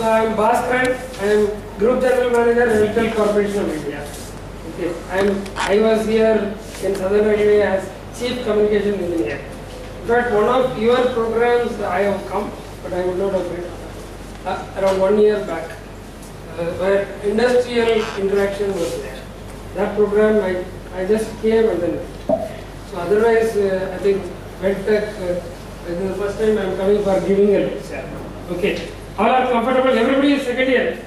So I am Bhaskaran. I am Group General Manager, Airtel Corporation of India. Okay. I was here in Southern Railway as Chief Communication Engineer. In fact, one of your programs I have come, but I would not have been around 1 year back, where industrial interaction was there. That program I just came and then went. So otherwise, I think MedTech, this is the first time I am coming for giving a lecture. Okay. All are comfortable? Everybody is second year?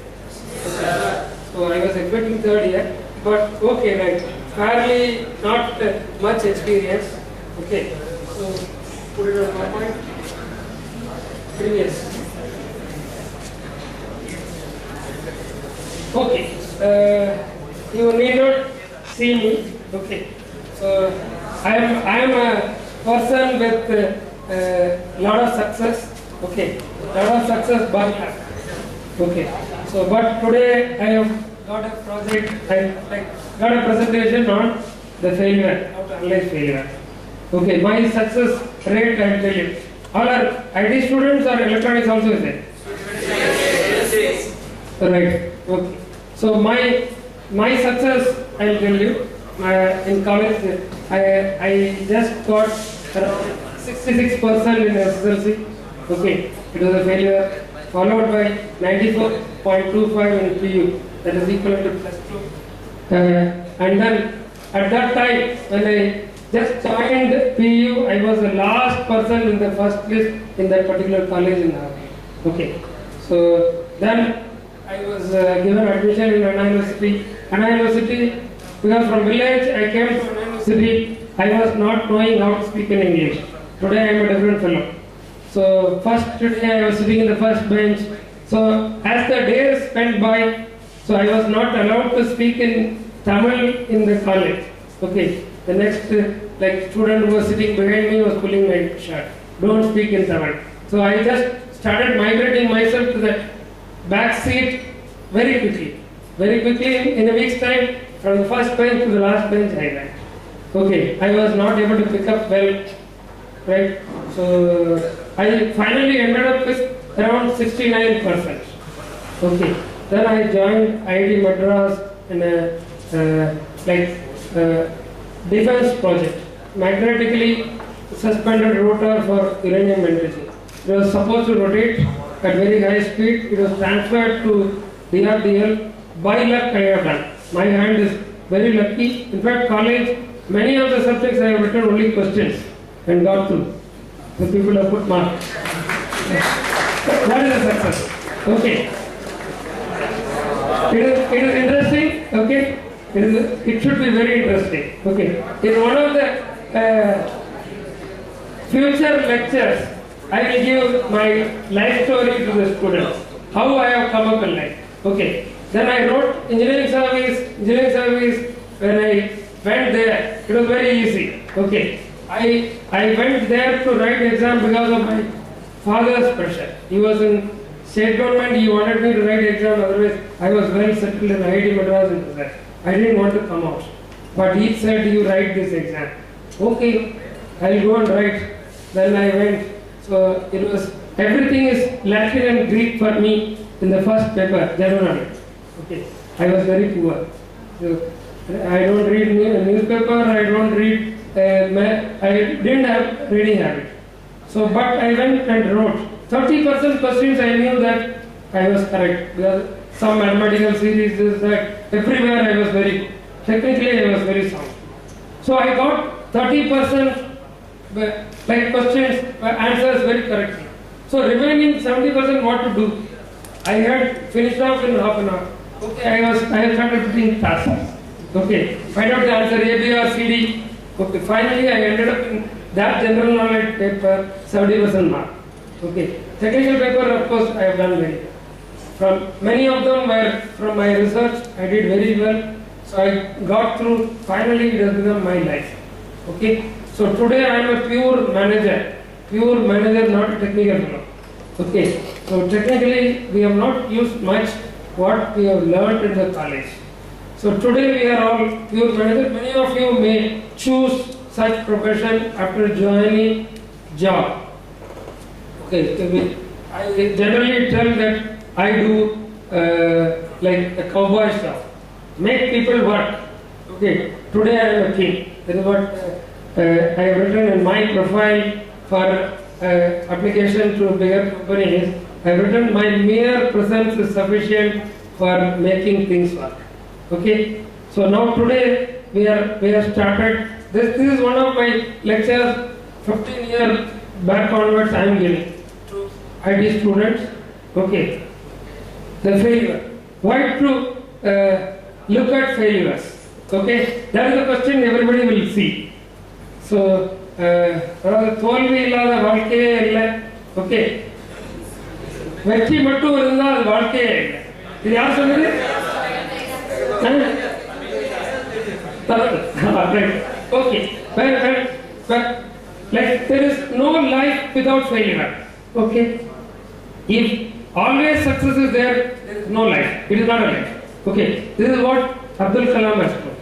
Okay. So I was expecting third year, but okay, right. Fairly not much experience. Okay. So put it on PowerPoint. Previous. Okay. You need not see me. Okay. So I am a person with lot of success. Okay. Lot of success, but okay. So, but today I have got a project. I got a presentation on the failure, how to analyze failure. Okay. My success rate, I will tell you. All are IT students or electronics also is there? Yes. Right. Okay. So my success, I will tell you. In college, I just got around 66% in SSLC. Okay, it was a failure, followed by 94.25 in PU, that is equivalent to +2. And then at that time, when I just joined PU, I was the last person in the first list in that particular college in Nagpur. Okay, so then I was given admission in Anna University. Anna University, because from village I came to Anna University, I was not knowing how to speak in English. Today I am a different fellow. So first today I was sitting in the first bench. So as the days went by, so I was not allowed to speak in Tamil in the college. Okay. The next like student who was sitting behind me was pulling my shirt. Don't speak in Tamil. So I just started migrating myself to the back seat very quickly. Very quickly, in a week's time, from the first bench to the last bench I went. Okay. I was not able to pick up well. Right. So I finally ended up with around 69%. Okay. Then I joined IIT Madras in a defense project, magnetically suspended rotor for uranium enriching. It was supposed to rotate at very high speed. It was transferred to DRDL. By luck I have done. My hand is very lucky. In fact, college, many of the subjects I have written only questions and got through. The people have put marks. That is a success. Okay. It is interesting. Okay. It should be very interesting. Okay. In one of the future lectures, I will give my life story to the students. How I have come up in life. Okay. Then I wrote engineering service. When I went there, it was very easy. Okay. I went there to write exam because of my father's pressure. He was in state government, he wanted me to write exam, otherwise I was well settled in IIT Madras and that. I didn't want to come out. But he said, you write this exam. Okay, I'll go and write. Then I went. So it was, everything is Latin and Greek for me in the first paper, general knowledge. Okay, I was very poor. So I don't read newspaper, I don't read I didn't have reading habit. So, but I went and wrote. 30% questions I knew that I was correct. Because some mathematical series is that everywhere I was very, technically I was very sound. So I got 30% like questions, answers very correctly. So remaining 70% what to do? I had finished off in half an hour. Okay, I have started putting tasks. Okay, find out the answer A, B or C, D. Okay, finally I ended up in that general knowledge paper, 70% mark. Okay, technical paper of course I have done very well. From many of them were from my research, I did very well. So I got through, finally it has become my life. Okay, so today I am a pure manager, not a technical fellow. Okay, so technically we have not used much what we have learned in the college. So today we are all pure managers. Many of you may choose such profession after joining job. Okay, I generally tell that I do like a cowboy stuff. Make people work. Okay, today I am a king. That is what I have written in my profile for application to bigger companies. I have written my mere presence is sufficient for making things work. Okay, so now today we have started. This is one of my lectures. 15 years back onwards I am giving to IT students. Okay, the failure. Why to look at failures? Okay, that is the question everybody will see. So, தோல்வி இல்லாத வாழ்க்கையே இல்லை. Okay, வெற்றி மட்டும் இருந்தால் அது வாழ்க்கையே இல்லை. இது யார் சொன்னது? Okay, but like there is no life without failure. Okay, if always success is there, there is no life. It is not a life. Okay, this is what Abdul Kalam has told.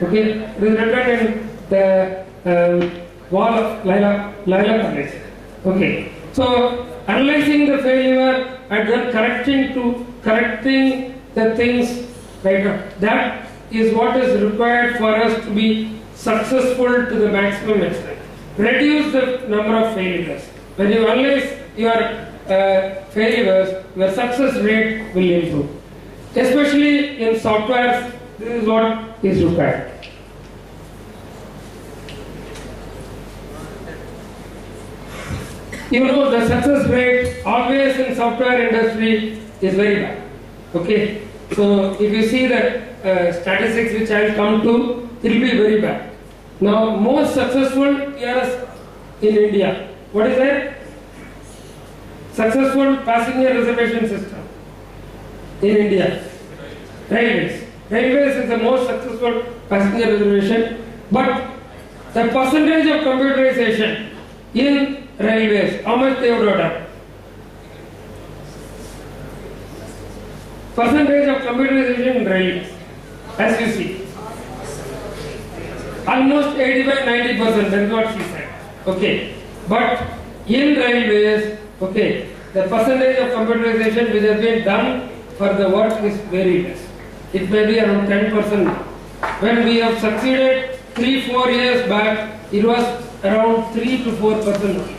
Okay, it is written in the wall of Laila College. Okay, so analyzing the failure and then correcting the things, right? That is what is required for us to be successful to the maximum extent. Reduce the number of failures. When you analyze your failures, your success rate will improve. Especially in software, this is what is required. You know, the success rate always in software industry is very bad. Okay, so if you see the statistics which I will come to, it will be very bad. Now, most successful years in India, what is that? Successful passenger reservation system in India. Railways is the most successful passenger reservation, but the percentage of computerization in railways, how much they would have done? Percentage of computerization in railways, as you see, almost 85-90%. That is what she said. Okay, but in railways, okay, the percentage of computerization which has been done for the work is very less. It may be around 10%. When we have succeeded 3-4 years back, it was around 3 to 4%.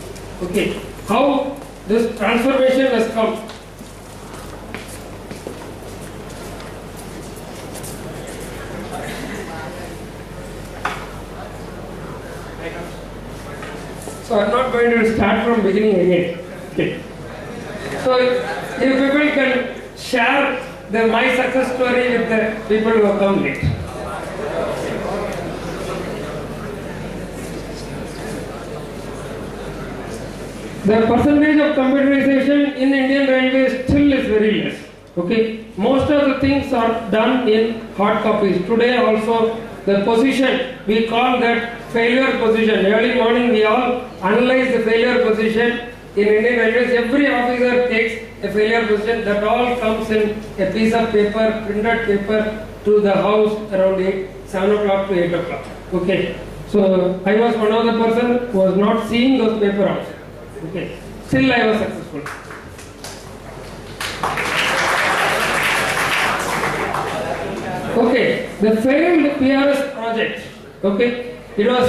Okay, how this transformation has come? So I am not going to start from beginning again. Okay. So if people can share my success story with the people who have come late. The percentage of computerization in Indian Railways still is very less. Okay, most of the things are done in hard copies. Today also the position, we call that failure position. Early morning we all analyze the failure position in Indian Railways. Every officer takes a failure position. That all comes in a piece of paper, printed paper, to the house around 7 o'clock to 8 o'clock. Okay, so I was one of the person who was not seeing those paper outside. Okay, still I was successful. Okay, the failed PRS project. Okay, it was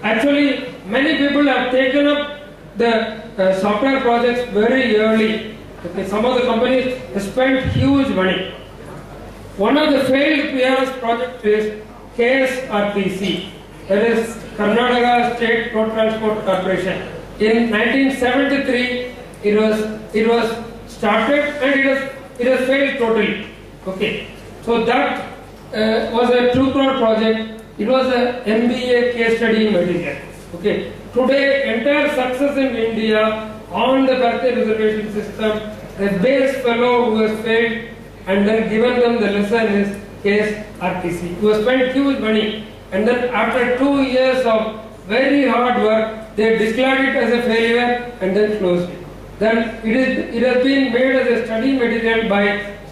actually many people have taken up the software projects very early. Okay, some of the companies spent huge money. One of the failed PRS projects is KSRTC, that is Karnataka State Road Transport Corporation. In 1973, it was started and it has failed totally. Okay, so that was a 2 crore project. It was a MBA case study material. Okay, today entire success in India on the birthday reservation system, the base fellow who has failed and then given them the lesson is KSRTC, who has spent huge money, and then after 2 years of very hard work, they declared it as a failure and then closed it. Then it has been made as a study material by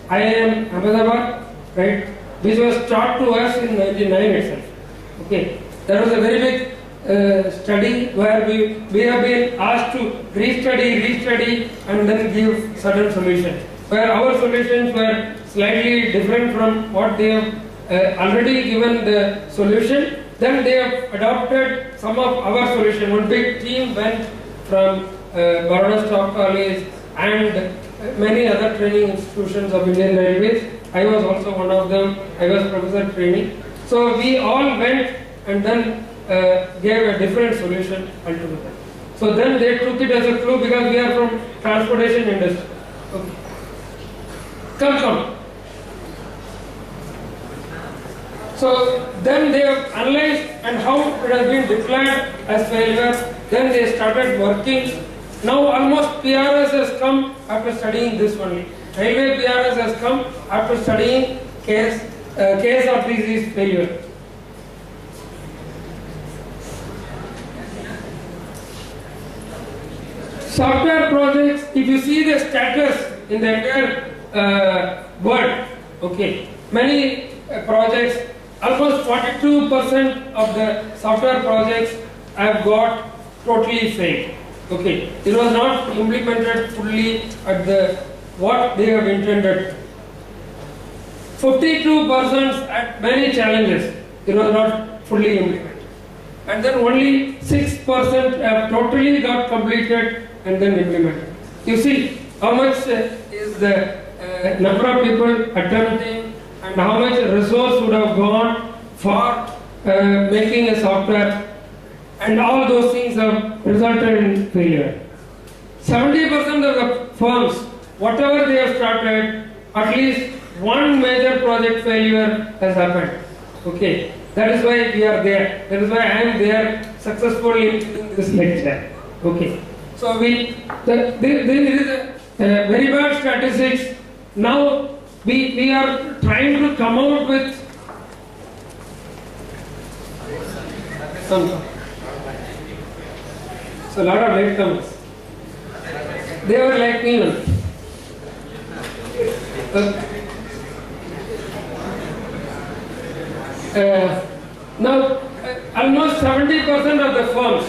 IIM Ahmedabad, right, which was taught to us in 1999 itself. Okay, that was a very big study where we have been asked to restudy and then give certain solutions. where our solutions were slightly different from what they have already given the solution. Then they have adopted some of our solution. One big team went from Baroda Stock College and many other training institutions of Indian Railways. I was also one of them. I was professor training. So we all went and then gave a different solution altogether. So then they took it as a clue because we are from transportation industry. Okay. Come. So then they have analyzed and how it has been declared as failure. Then they started working. Now almost PRS has come after studying this only. Railway PRS has come after studying KSRTC's failure. Software projects, if you see the status in the entire world, okay, many projects, almost 42% of the software projects have got totally failed. Okay, it was not implemented fully at the what they have intended. 52% had many challenges. It was not fully implemented, and then only 6% have totally got completed and then implemented. You see how much is the number of people attempting and how much resource would have gone for making a software, and all those things have resulted in failure. 70% of the firms, whatever they have started, at least one major project failure has happened. Okay, that is why we are there. That is why I am there successfully in this lecture. Okay, so there is a very bad statistics. Now we are trying to come out with some. So a lot of latecomers. They were like me. Now almost 70% of the firms,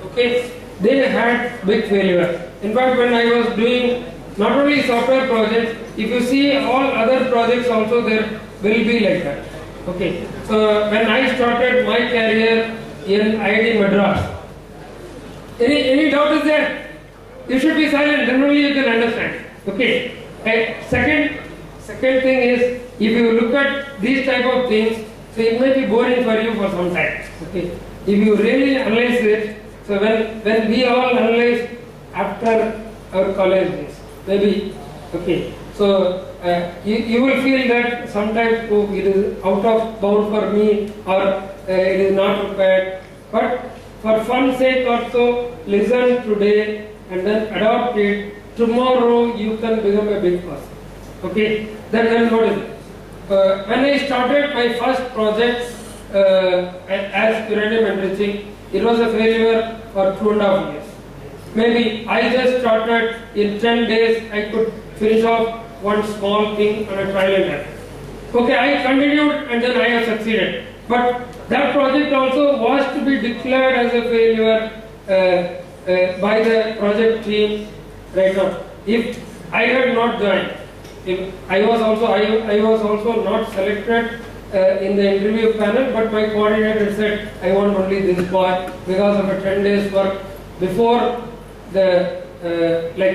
okay, they had big failure. In fact, when I was doing not only software projects, if you see all other projects also, there will be like that. Okay, so when I started my career in IIT Madras, any doubt is there? You should be silent, then only you can understand. Okay. Second thing is, if you look at these type of things, so it may be boring for you for some time. Okay. If you really analyze it, so when we all analyze after our college days, maybe, okay. So you will feel that sometimes it is out of bound for me, or it is not prepared. But for fun's sake also, listen today and then adopt it. Tomorrow you can become a big person. Okay? Then what is it? When I started my first project as uranium enriching, it was a failure for 2.5 years. Maybe I just started, in 10 days I could finish off one small thing on a trial and error. Okay, I continued and then I have succeeded. But that project also was to be declared as a failure by the project team right now. If I had not joined, if I was also not selected in the interview panel, but my coordinator said, I want only this boy because of a 10 days work before the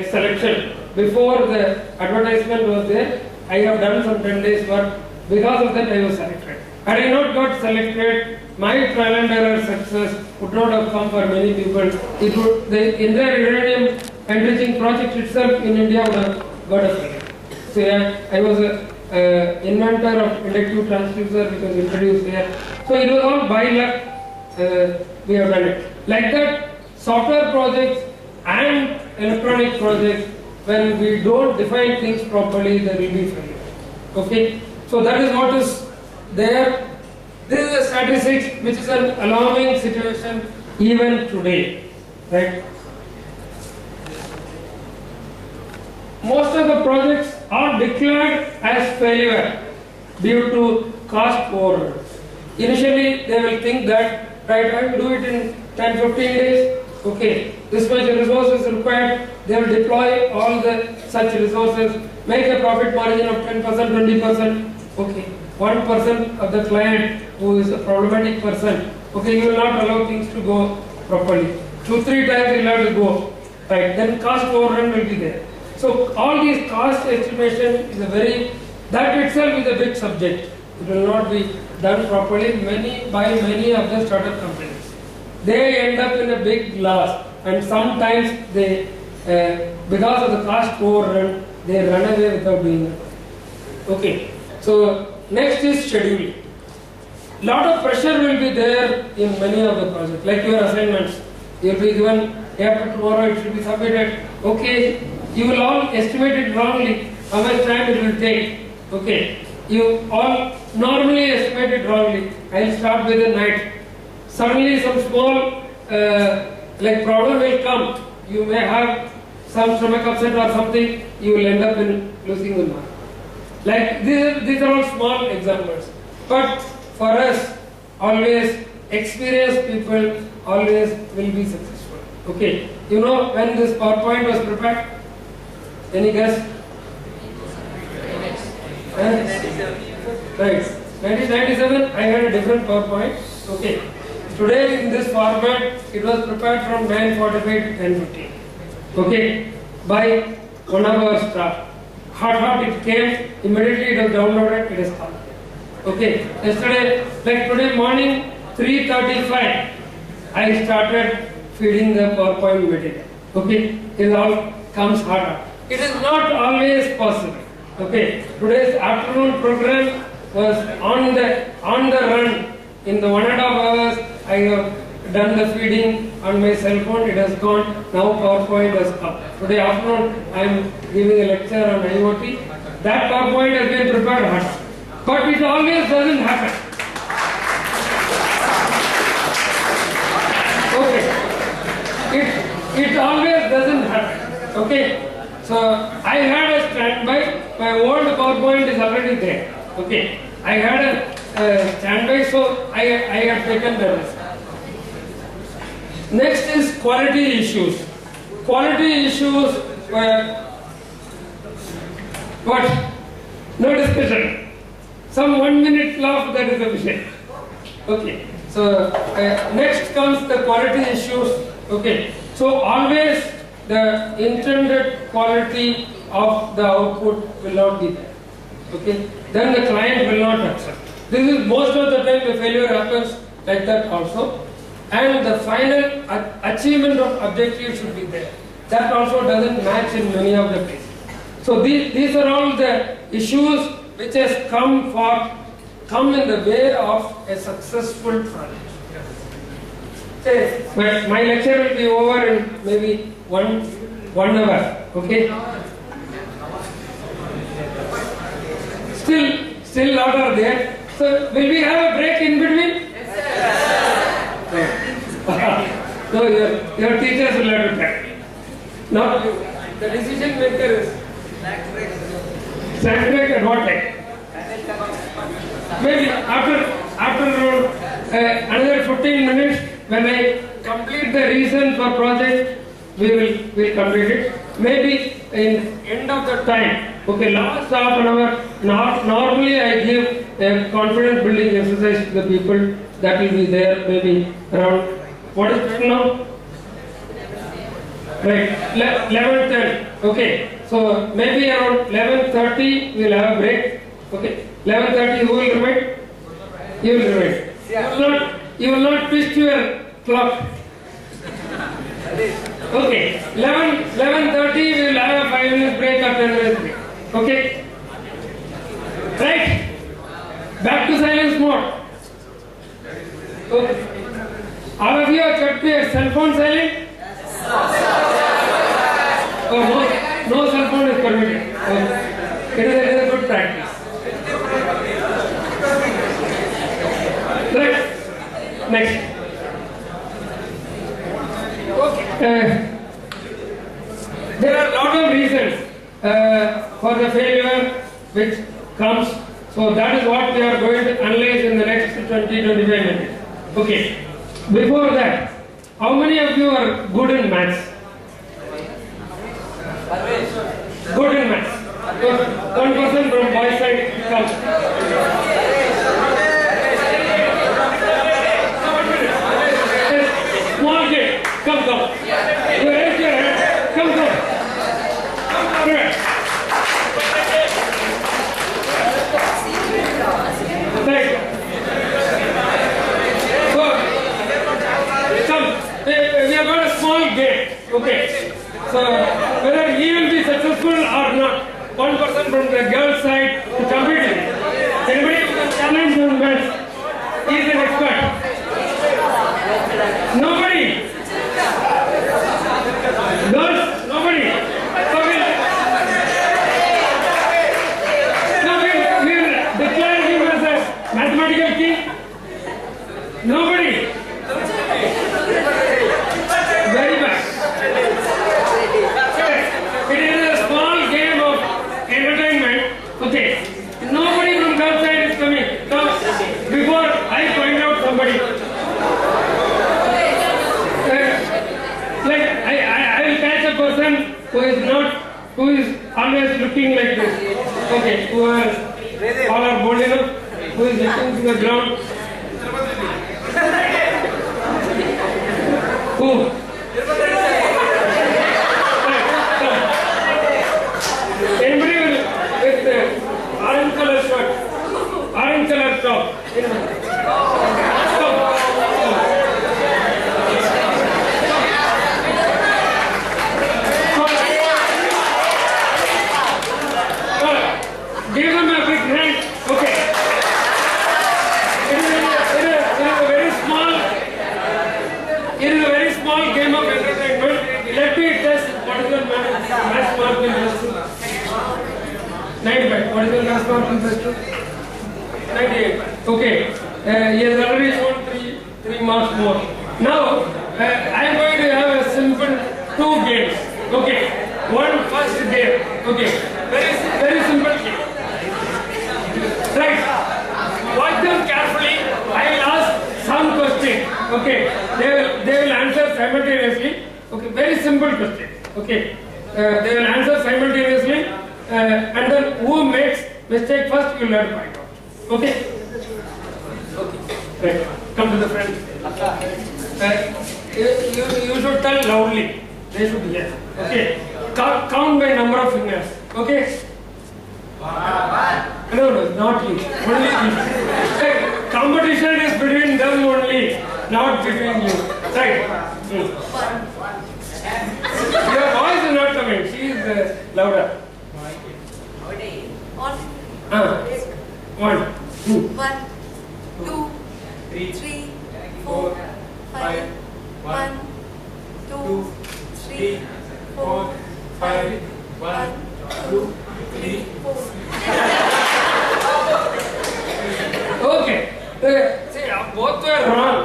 selection, before the advertisement was there. I have done some 10 days work. Because of that I was selected. Had I not got selected, my trial and error success would not have come for many people. It would, the entire uranium enriching project itself in India would have got a failure. So I was an inventor of inductive transducer which was introduced here. So it was all by luck we have done it. Like that, software projects and electronic projects, when we don't define things properly, there will be failure. Okay? So that is what is there. This is a statistics which is an alarming situation even today, right? Most of the projects are declared as failure due to cost overruns. Initially they will think that, right, I will do it in 10-15 days, Okay, this much resources required, they will deploy all the such resources, make a profit margin of 10%, 20%. Okay, 1% of the client who is a problematic person, okay, you will not allow things to go properly. 2-3 times you will have to go, right? Then cost overrun will be there. So all these cost estimation is a that itself is a big subject. It will not be done properly by many of the startup companies. They end up in a big loss, and sometimes they, because of the cost overrun, they run away without doing it. Okay, so next is scheduling. Lot of pressure will be there in many of the projects, like your assignments. You will be given after tomorrow, it should be submitted. Okay, you will all estimate it wrongly, how much time it will take. Okay, you all normally estimate it wrongly. I will start with the night. Suddenly some small like problem will come. You may have some stomach upset or something, you will end up in losing the mark. Like these are all small examples. But for us, always experienced people always will be successful. Okay, you know when this PowerPoint was prepared? Any guess? Right, 1997 I had a different PowerPoint. Okay. Today in this format, it was prepared from 9:45 to 10:15. Okay, by one of our staff. Hot it came, immediately it was downloaded, it is up. Okay, yesterday, like today morning, 3:35, I started feeding the PowerPoint material. Okay, it all comes hot. It is not always possible. Okay, today's afternoon program was on the run. In the 1.5 hours, I have done the feeding on my cell phone, it has gone, now PowerPoint has come. Today afternoon, I am giving a lecture on IoT. That PowerPoint has been prepared hard. But it always doesn't happen. Okay. It always doesn't happen. Okay. So, I had a standby, my old PowerPoint is already there. Okay. I had a standby, so I have taken the risk. Next is quality issues. Quality issues were what? No discussion. Some 1 minute laugh, that is the vision. Okay. So next comes the quality issues. Okay. So always the intended quality of the output will not be there. Okay. Then the client will not accept. This is most of the time the failure happens like that also. And the final achievement of objective should be there. That also doesn't match in many of the cases. So these are all the issues which has come in the way of a successful project. Okay, my lecture will be over in maybe one hour. Okay. Still lot are there. So will we have a break in between? Yes, no, your teachers will have to track. Now the decision maker is snack break at what time? Maybe after another 15 minutes, when I complete the reason for project, we will complete it. Maybe in end of the time, okay, last half an hour, normally I give a confidence building exercise to the people. That will be there maybe around, what is it now? Right, 11:10. Okay, so maybe around 11:30 we will have a break. Okay, 11:30 who will remain? You will remain. You will not twist your clock. Okay, 11:30 we will have a 5 minutes break or 10 minutes break. Okay, right? Back to silence mode. Okay. All of you have kept your cell phone silent? Oh, no cell phone is permitted. Okay. It is a good practice. Right. Next. Okay. There are a lot of reasons for the failure which comes. So that is what we are going to analyze in the next 20-25 minutes. Okay. Before that, How many of you are good in maths? Good in maths. One person from boys side come. Small kid, come. You raise your hand. Come. Right. We have got a small game. Okay. So whether he will be successful or not, one person from the girl side to compete. Anybody who can challenge on maths, he is an expert. Nobody. Girls, nobody. So we will declare him as a mathematical king. Nobody. Very bad. It is a small game of entertainment. Okay. Nobody from girl side is coming. Now, before I find out somebody, I will catch a person who is always looking like this. Okay. Who are all are bold enough. Who is looking to the ground. Who? Anybody with orange color shirt, orange color top? Give them a big hand. Okay. It is a very small game of entertainment. Let me test what is the mass mark in this. 95. What is the mass mark in this? 98. Okay. He has already shown three marks more. Now, I am going to have a simple two games. Okay. One first game. Okay. Very simple game. Right. Watch them carefully. I will ask some question. Okay. They will answer simultaneously. Okay. Very simple question. Okay. They will answer simultaneously. And then who makes mistake first, you will have to find out. Okay. Right. Come to the front. You should tell loudly. They should hear. Okay. Count by number of fingers. Okay. No, not you. Only you. Competition is between them only, not between you. Right. Your voice is not coming. She is louder. One. 1, 2, 3, 4, 5. 1, 2, 3, 4, 5. 1, 2, 3, 4. Okay. See, both were wrong.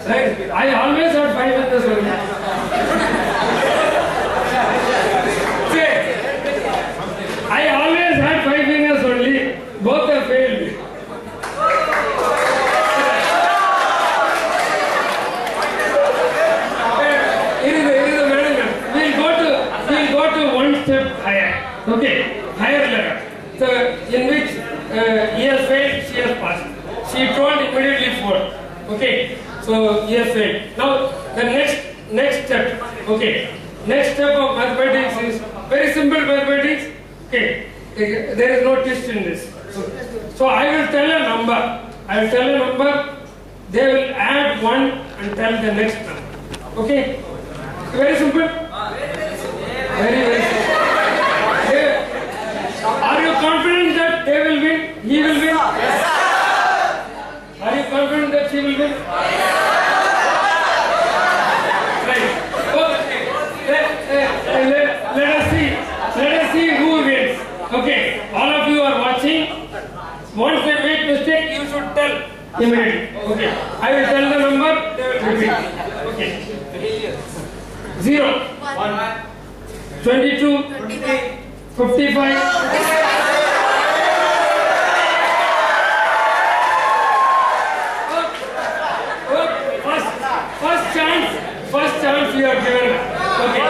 Right? I always had 5 in this one. See, I always had 5 fingers only. Both have failed. It is a management. We'll go to one step higher. Okay, higher level. So in which he has failed, she has passed. She told immediately 4. Okay, so he has failed. Now the next step. Okay, next step of mathematics is very simple mathematics. Okay, there is no twist in this. So I will tell a number. They will add 1 and tell the next number. Okay, very simple. Very simple. Are you confident that they will win? He will win? Are you confident that she will win? Right. Okay. Let us see who wins. Okay. All of you are watching. Once they make mistake, you should tell immediately. Okay. I will tell the number. They will repeat. Okay. 0. 1. 22. 55. First chance you are given. Okay.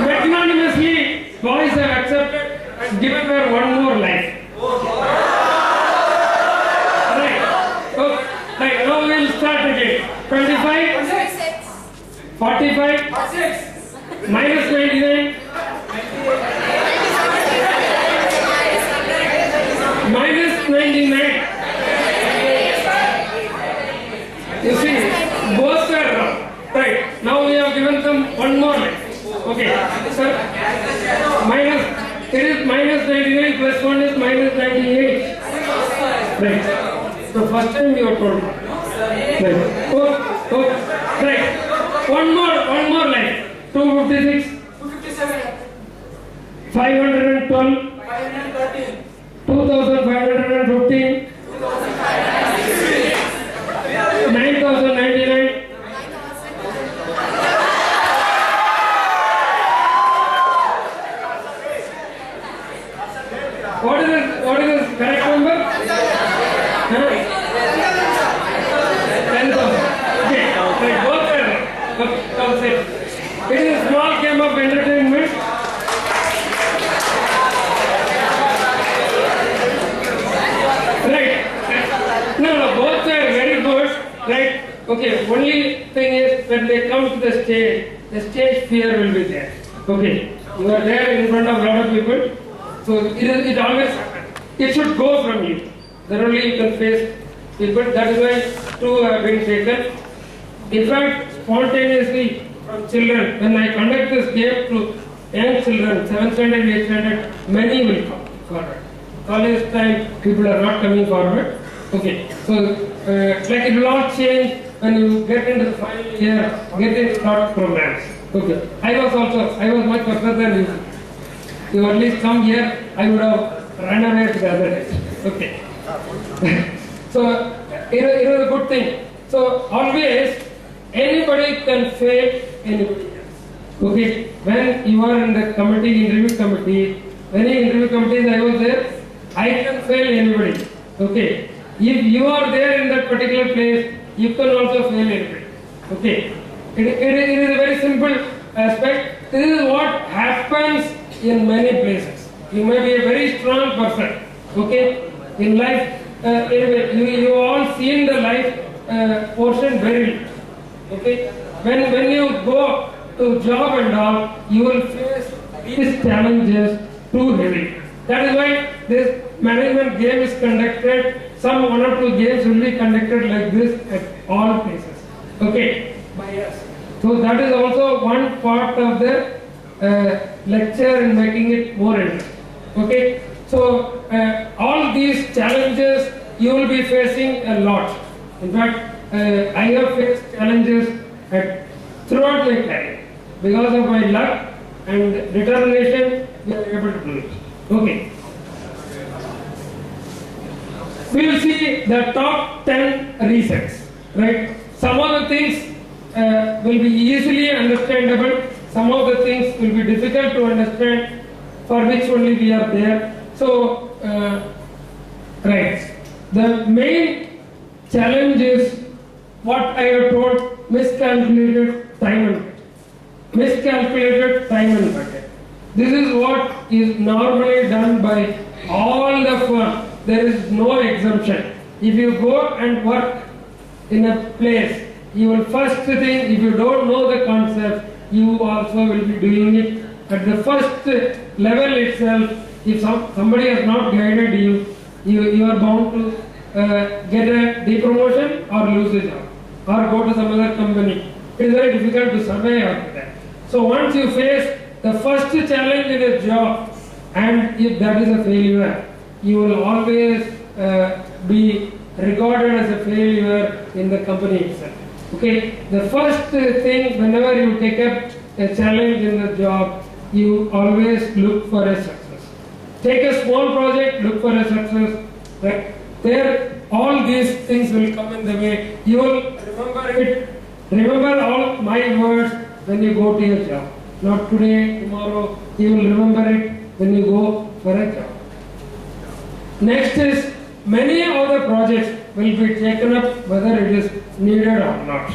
Magnanimously, boys have accepted and given her one more life. Right. Okay. Right. Now we will start again. 25, 45, minus 99, minus 99. You see, both were wrong. Right. Now we have given them one more life. Okay. So, it is minus 99 plus 1 is minus 98. Right. So first time you are told. Right. Oh, right. One more line. 256. 512. 2515. 9099. What is the correct number? 10,000. Okay, right, both are right. Okay. It is a small game of entertainment. Right. No, both are very good. Right. Okay, only thing is when they come to the stage fear will be there. Okay, you are there in front of a lot of people. So it always happens. It should go from you. Then only you can face people. That is why two have been taken. In fact, spontaneously from children, when I conduct this game to young children, 7th standard, 8th standard, many will come forward. College time, people are not coming forward. Okay, so like it will all change when you get into the final year, get into short programs. Okay, I was much better than you. You at least come here, I would have run away to the other end. Okay. So, it is a good thing. So, always, anybody can fail anybody else. Okay. When you are in the interview committee, many interview committees I was there, I can fail anybody. Okay. If you are there in that particular place, you can also fail anybody. Okay. It is a very simple aspect. This is what happens in many places. You may be a very strong person, okay, in life. Anyway, you all seen the life portion very little, okay. When you go to job and all, you will face these challenges too heavy. That is why this management game is conducted. Some 1 or 2 games will be conducted like this at all places, okay, by us. So that is also one part of the lecture and making it more interesting. Okay, so all these challenges you will be facing a lot. In fact, I have faced challenges throughout my career. Because of my luck and determination, we are able to do it. Okay. We will see the top 10 resets. Right. Some of the things will be easily understandable. Some of the things will be difficult to understand, for which only we are there. So, right. The main challenge is what I have told: miscalculated time and budget. Miscalculated time and budget. This is what is normally done by all the firms. There is no exemption. If you go and work in a place, you will first thing, if you don't know the concept, you also will be doing it at the first level itself. If somebody has not guided you, you are bound to get a depromotion or lose a job or go to some other company. It is very difficult to survive after that. So once you face the first challenge in a job, and if that is a failure, you will always be regarded as a failure in the company itself. Okay, the first thing, whenever you take up a challenge in the job, you always look for a success. Take a small project, look for a success. Right? There, all these things will come in the way. You will remember it. Remember all my words when you go to your job. Not today, tomorrow. You will remember it when you go for a job. Next is, many of the projects will be taken up whether it is needed or not.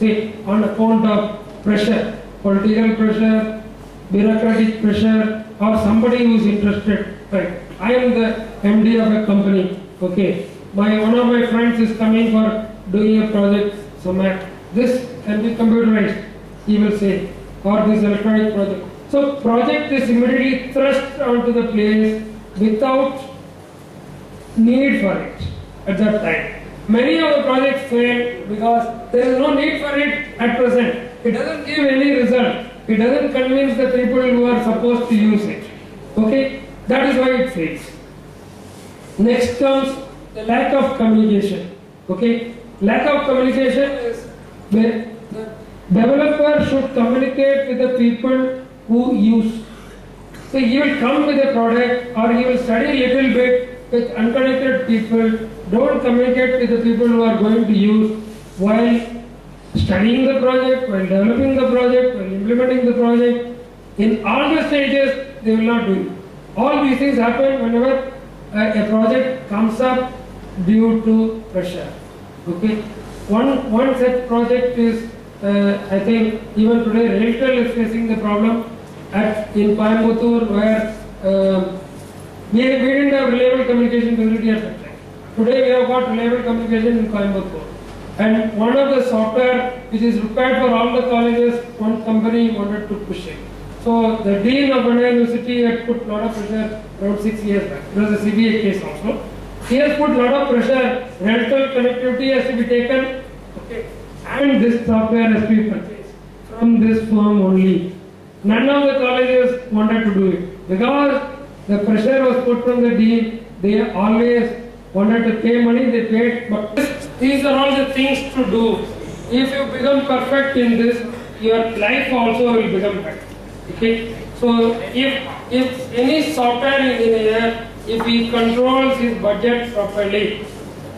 say on account of pressure, political pressure, bureaucratic pressure, or somebody who is interested. Right? I am the MD of a company. Okay, one of my friends is coming for doing a project somewhere. This can be computerized, he will say, or this electronic project. So project is immediately thrust onto the place without need for it at that time. Many of the projects fail because there is no need for it at present. It doesn't give any result. It doesn't convince the people who are supposed to use it. Okay, that is why it fails. Next comes the lack of communication. Okay, lack of communication is where the developer should communicate with the people who use. So he will come with a product or he will study a little bit with unconnected people. Don't communicate with the people who are going to use while studying the project, while developing the project, while implementing the project. In all the stages, they will not do it. All these things happen whenever a project comes up due to pressure. Okay. One such project is, I think, even today, Railtel is facing the problem in Coimbatore, where we didn't have reliable communication facility at that time. Today we have got reliable communication in Coimbatore. And one of the software which is required for all the colleges, one company wanted to push it. So the dean of Anna University had put a lot of pressure around 6 years back. It was a CBA case also. He has put a lot of pressure. Railtel connectivity has to be taken. Okay. And this software has to be purchased from this firm only. None of the colleges wanted to do it because the pressure was put from the dean. They always wanted to pay money, they paid. But these are all the things to do. If you become perfect in this, your life also will become better. Okay? So if any software engineer, if he controls his budget properly,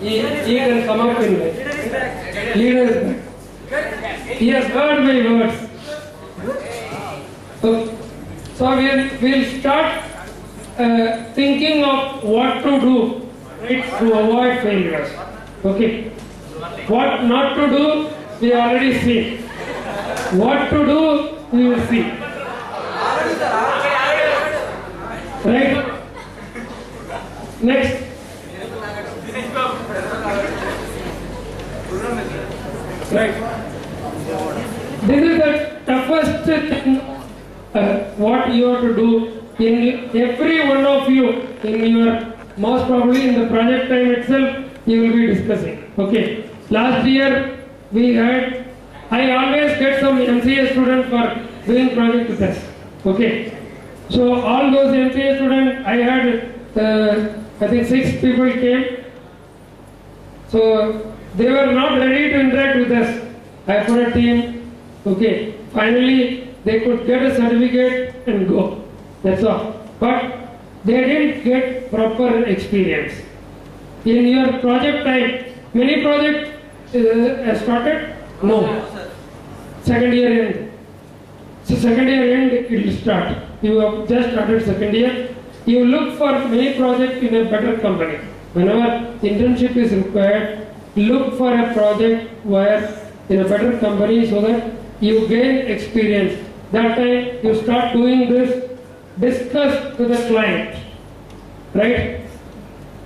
he can come up in life. Leader is back. He has heard my words. So we'll start thinking of what to do, right, to avoid failures. Okay. What not to do, we already see. What to do, we will see. Right? Next. Right. This is the toughest thing what you have to do in every one of you in your, most probably in the project time itself, you will be discussing. Okay. Last year we had, I always get some MCA students for doing project with us. Okay. So all those MCA students, I had I think 6 people came. So they were not ready to interact with us. I put a team. Okay. Finally they could get a certificate and go. That's all. But they didn't get proper experience. In your project time, many projects started? No. Second year end. So second year end it will start. You have just started second year. You look for many projects in a better company. Whenever internship is required, look for a project where in a better company so that you gain experience. That time you start doing this, discuss with the client. Right?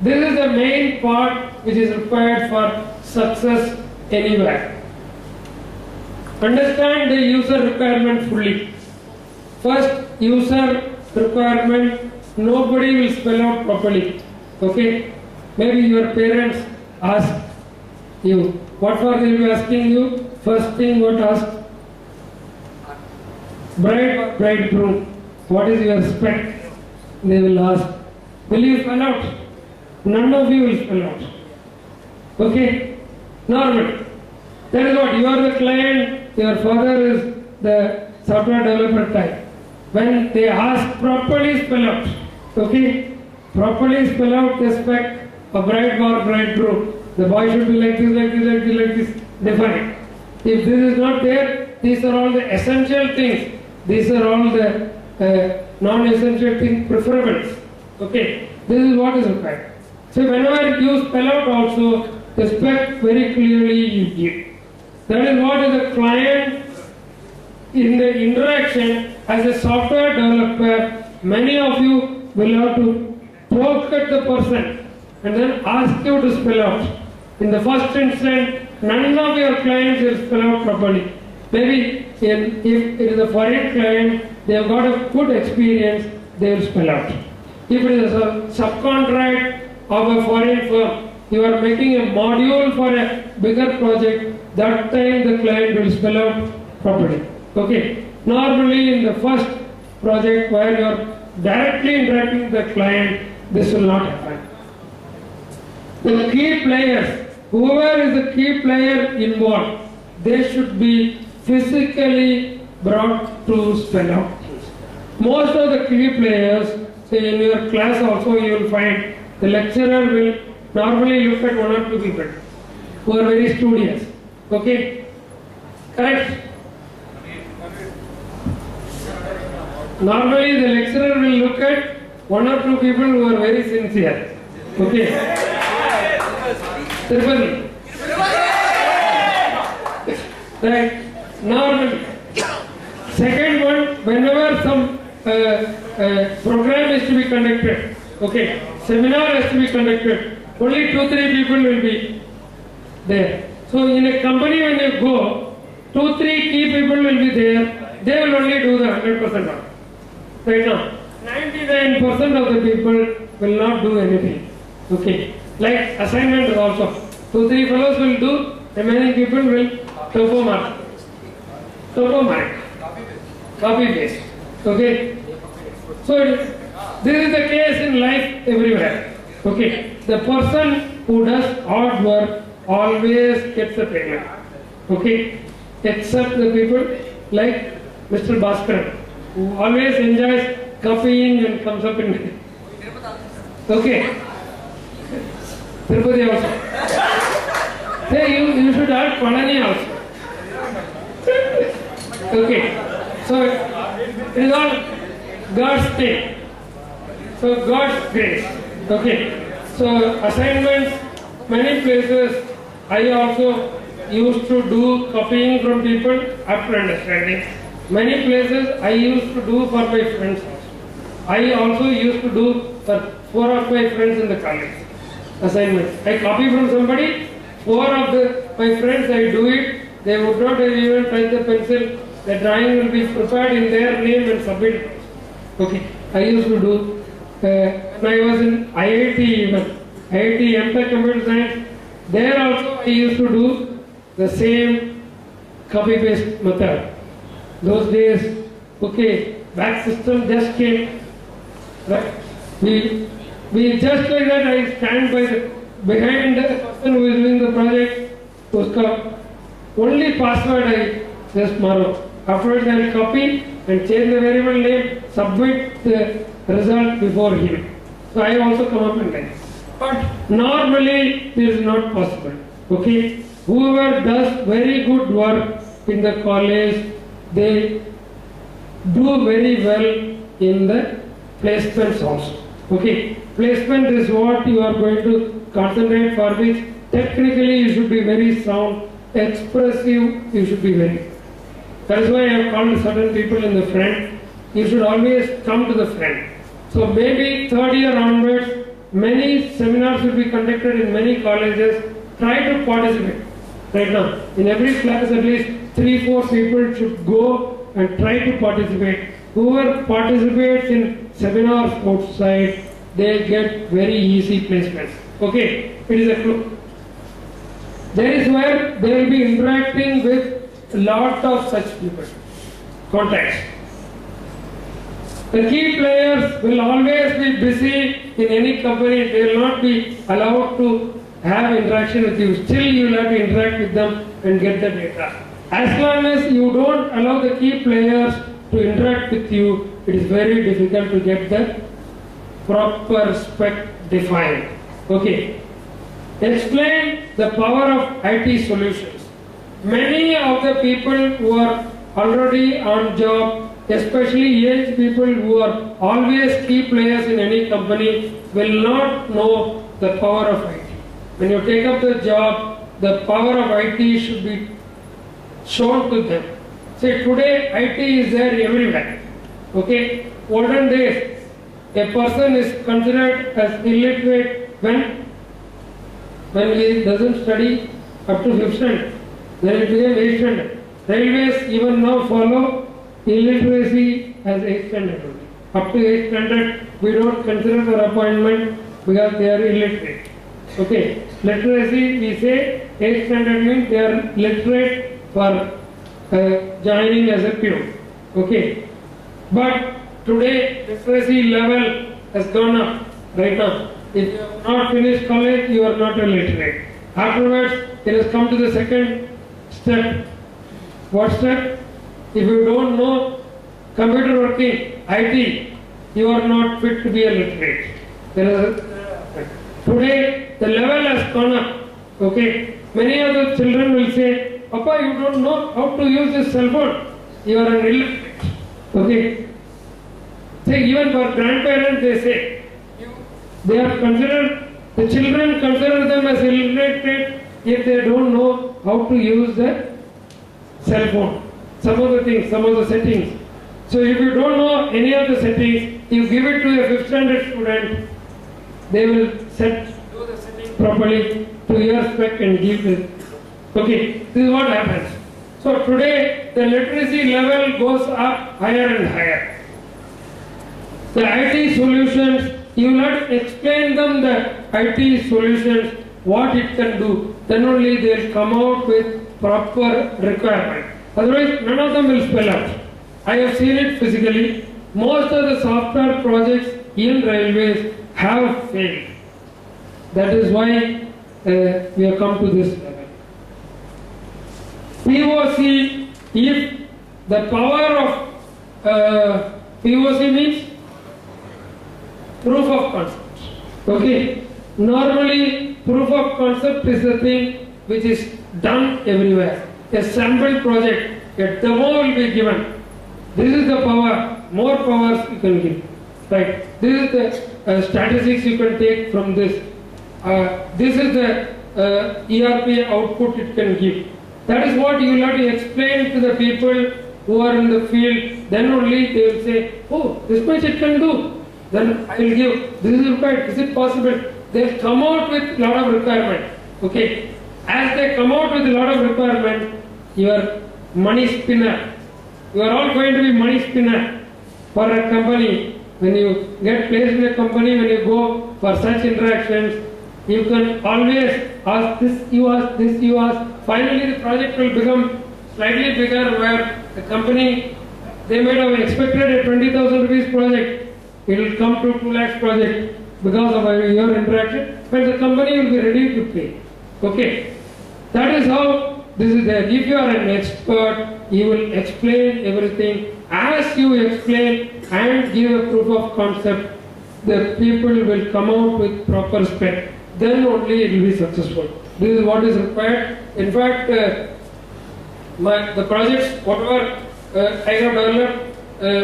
This is the main part which is required for success anywhere. Understand the user requirement fully. First, user requirement, nobody will spell out properly. Okay? Maybe your parents ask you, what for they will be asking you? First thing what ask? Bride, bridegroom, what is your spec? They will ask. Will you spell out? None of you will spell out. Okay? Normal. That is what, you are the client, your father is the software developer type. When they ask, properly spell out. Okay? Properly spell out the spec of bride or bridegroom. The boy should be like this, like this, like this, like this. Define. If this is not there, these are all the essential things. These are all the non-essential things, preferables. Okay? This is what is required. So whenever you spell out also, the spec very clearly you give. That is what is the client in the interaction as a software developer. Many of you will have to poke at the person and then ask you to spell out. In the first instance, none of your clients will spell out properly. Maybe if it is a foreign client, they have got a good experience, they will spell out. If it is a subcontract of a foreign firm, you are making a module for a bigger project, that time the client will spell out properly. Okay. Normally in the first project where you are directly interacting with the client, this will not happen. The key players, whoever is the key player involved, they should be physically brought to spell out. Most of the key players, say in your class also you will find the lecturer will normally look at one or two people who are very studious. Okay? Correct? Normally the lecturer will look at one or two people who are very sincere. Okay? Tirupati. Right? Normally. Second one, whenever some program is to be conducted, okay, seminar has to be conducted, only 2-3 people will be there. So in a company when you go, 2-3 key people will be there, they will only do the 100% work. Right now, 99% of the people will not do anything. Okay, like assignment also, 2-3 fellows will do, remaining people will topo mark, copy paste. Okay, so this is the case in life everywhere. Okay, the person who does hard work always gets the payment. Okay, except the people like Mr. Bhaskar, who always enjoys copying and comes up in. Okay, Tirupati also. Hey, you should add Padani also. Okay, so it is all God's thing. So God's grace. Okay, so assignments, many places I also used to do copying from people after understanding. Many places I used to do for my friends. I also used to do for 4 of my friends in the college. Assignments. I copy from somebody, 4 of my friends I do it. They would not even touch the pencil. The drawing will be prepared in their name and submitted. Okay, I used to do when I was in IIT even, IIT MTech Computer Science, there also I used to do the same copy paste method. Those days, okay, back system just came, right? We just like that I stand behind the person who is doing the project, only password I just borrow. Afterwards I will copy and change the variable name, submit the result before him. So I also come up and write. But normally this is not possible. Okay? Whoever does very good work in the college, they do very well in the placements also. Okay? Placement is what you are going to concentrate, for which technically you should be very sound, expressive you should be very. That is why I have called certain people in the front. You should always come to the front. So maybe 3rd year onwards, many seminars will be conducted in many colleges. Try to participate. Right now, in every class at least 3-4 people should go and try to participate. Whoever participates in seminars outside, they get very easy placements. Okay, it is a clue. That is where they will be interacting with a lot of such people, contacts. The key players will always be busy in any company. They will not be allowed to have interaction with you. Still you will have to interact with them and get the data. As long as you don't allow the key players to interact with you, it is very difficult to get the proper spec defined. Okay. Explain the power of IT solutions. Many of the people who are already on job, especially aged people who are always key players in any company, will not know the power of IT. When you take up the job, the power of IT should be shown to them. See, today IT is there everywhere. Okay, olden days, a person is considered as illiterate when he doesn't study up to 5th standard. Then it became 8th standard. Railways even now follow illiteracy as 8th standard only. Up to 8th standard, we don't consider their appointment because they are illiterate. Okay, literacy, we say 8th standard means they are literate for joining as a pew. Okay, but today literacy level has gone up right now. If you have not finished college, you are not a literate. Afterwards, it has come to the second step. What step? If you don't know computer working, IT, you are not fit to be a literate. Today, the level has gone up. Okay, many of the children will say, Papa, you don't know how to use this cell phone. You are an illiterate. Okay. Say, even for grandparents, they say, they are considered, the children consider them as illiterate if they don't know how to use the cell phone. Some of the things, some of the settings. So if you don't know any of the settings, you give it to a 5th standard student, they will do the setting properly to your spec and give it. Okay, this is what happens. So today the literacy level goes up higher and higher. The IT solutions, you will have to explain them the IT solutions, what it can do. Then only they will come out with proper requirement. Otherwise, none of them will spell out. I have seen it physically. Most of the software projects in railways have failed. That is why we have come to this level. POC, if the power of POC means proof of concept. Okay. Normally, proof of concept is the thing which is done everywhere. A sample project, a demo will be given. This is the power, more powers you can give. Right. This is the statistics you can take from this. This is the ERP output it can give. That is what you will have to explain to the people who are in the field. Then only they will say, oh, this much it can do. Then I will give, this is required, is it possible? They will come out with a lot of requirement. Okay. As they come out with a lot of requirement, your money spinner, you are all going to be money spinner for a company. When you get placed in a company, when you go for such interactions, you can always ask this, you ask this, you ask. Finally, the project will become slightly bigger where the company, they might have expected a 20,000 rupees project. It will come to 2 lakhs project because of your interaction, but the company will be ready to pay. Okay. That is how this is there. If you are an expert, you will explain everything. As you explain and give a proof of concept, the people will come out with proper spec. Then only it will be successful. This is what is required. In fact, the projects, whatever I have developed,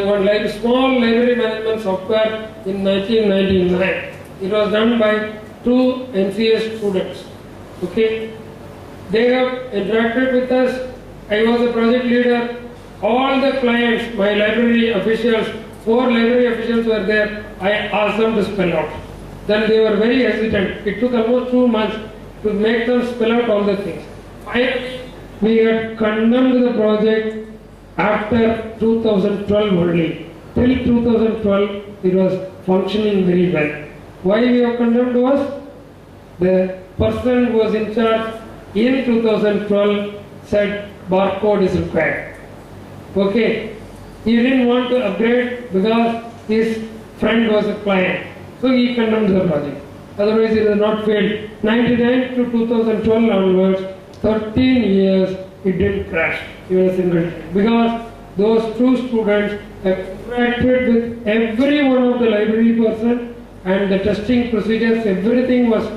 one small library management software in 1999. It was done by 2 NCS students. Okay, they have interacted with us. I was a project leader. All the clients, my library officials, 4 library officials were there. I asked them to spell out. Then they were very hesitant. It took almost 2 months to make them spell out all the things. Finally, we had condemned the project after 2012 only. Till 2012, it was functioning very well. Why we have condemned was the person who was in charge in 2012 said barcode is required. Okay, he didn't want to upgrade because his friend was a client. So he condemned the project. Otherwise it has not failed. 99 to 2012 onwards, 13 years it didn't crash even a single time. Because those 2 students have interacted with every one of the library person and the testing procedures, everything was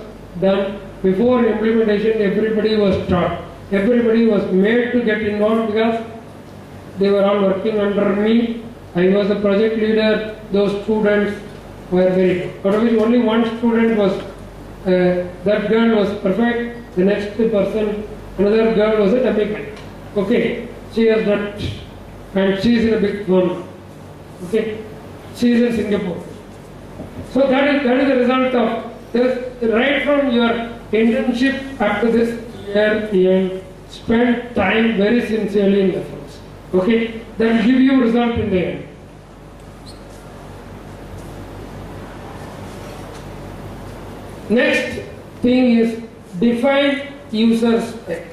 done. Before implementation, everybody was taught. Everybody was made to get involved because they were all working under me. I was a project leader. Those students were very good. Out of which only one student was, that girl was perfect. The next person, another girl was a dummy. Okay, she has done it. And she is in a big firm. Okay, she is in Singapore. So that is the result of this. Right from your internship up to this year, you spend time very sincerely in the firms. Okay, that will give you result in the end. Next thing is define user spec.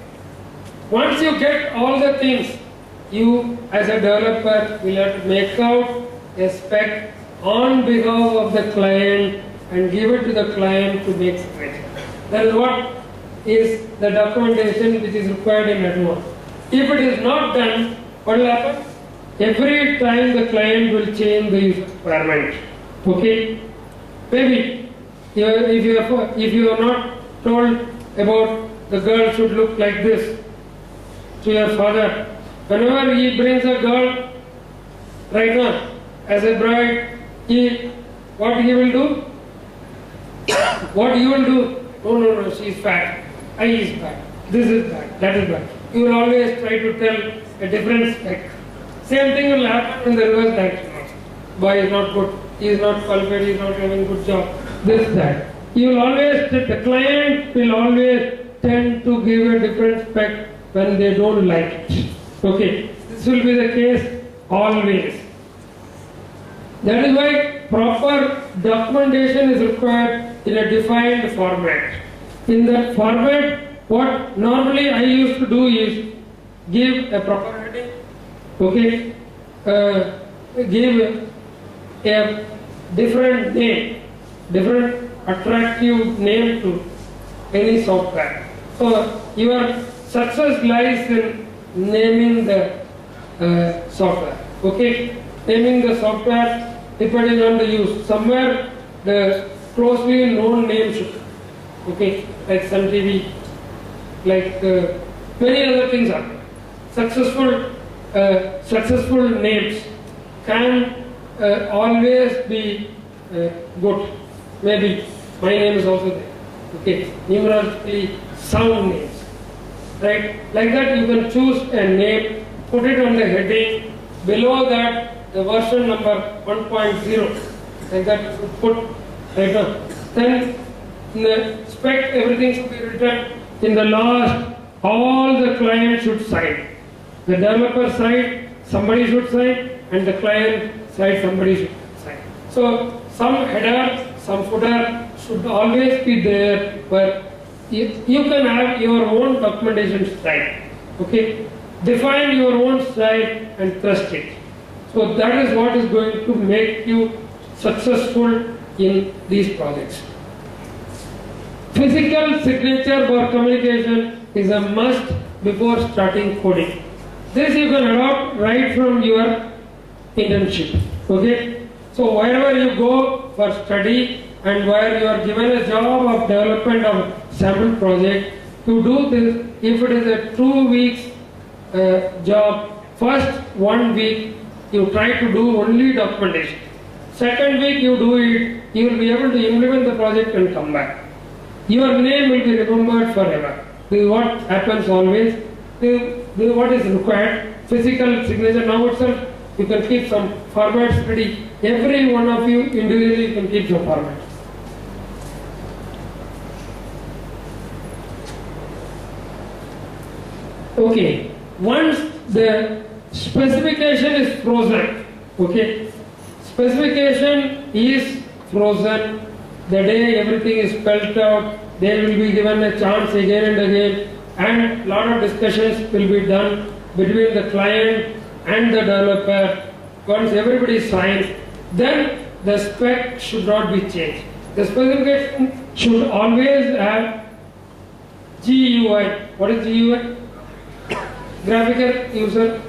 Once you get all the things, you as a developer will have to make out a spec on behalf of the client and give it to the client to make spec. That is what is the documentation which is required in advance. If it is not done, what will happen? Every time the client will change the user requirement. Okay? Maybe if you are not told about the girl should look like this to your father, whenever he brings a girl right now as a bride, what he will do? What you will do? No, she is fat. I is bad. This is bad. That is bad. You will always try to tell a different spec. Same thing will happen in the reverse direction. Boy is not good. He is not qualified. He is not having good job. This, that. You will always, the client will always tend to give a different spec when they don't like it. Okay. This will be the case always. That is why proper documentation is required in a defined format. In that format, what normally I used to do is give a proper heading, okay, give a different name, different attractive name to any software. So your success lies in naming the software, okay, naming the software depending on the use. Somewhere the closely known name should, okay, like Sun TV, like many other things are successful names can always be good. Maybe my name is also there. Okay, numerically sound names, right? Like that you can choose a name, put it on the heading. Below that the version number 1.0, like that you could put right now. Then in the spec everything should be written. In the last, all the client should sign. The developer side somebody should sign, and the client side somebody should sign. So some header, some footer should always be there where you can have your own documentation style. Okay, define your own style and trust it. So that is what is going to make you successful in these projects. Physical signature for communication is a must before starting coding. This you can adopt right from your internship. Okay, so wherever you go for study and where you are given a job of development of sample project, you do this. If it is a 2 weeks job, first 1 week you try to do only documentation. Second week you do it, you will be able to implement the project and come back. Your name will be remembered forever. This is what happens always. This is what is required. Physical signature. Now itself you can keep some formats ready. Every one of you individually can keep some formats. Okay, once the specification is frozen, okay, specification is frozen, the day everything is spelled out, they will be given a chance again and again, and lot of discussions will be done between the client and the developer. Once everybody signs, then the spec should not be changed. The specification should always have GUI. What is GUI? Graphical user,